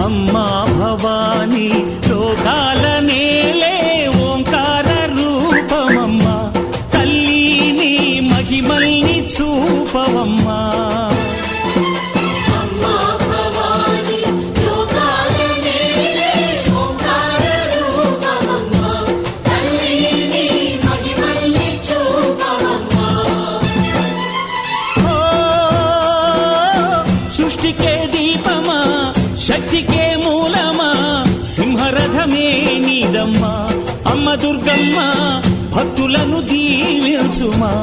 అమ్మా భవానీ లోకాల నేలే ఓంకార రూపమమ్మా తల్లి నీ మహిమల్ని చూపవమ్మా సృష్టికే దీపమా శక్తికే మూలమా సింహరథమే నీదమ్మా అమ్మ దుర్గమ్మ భక్తులను దీవించుమా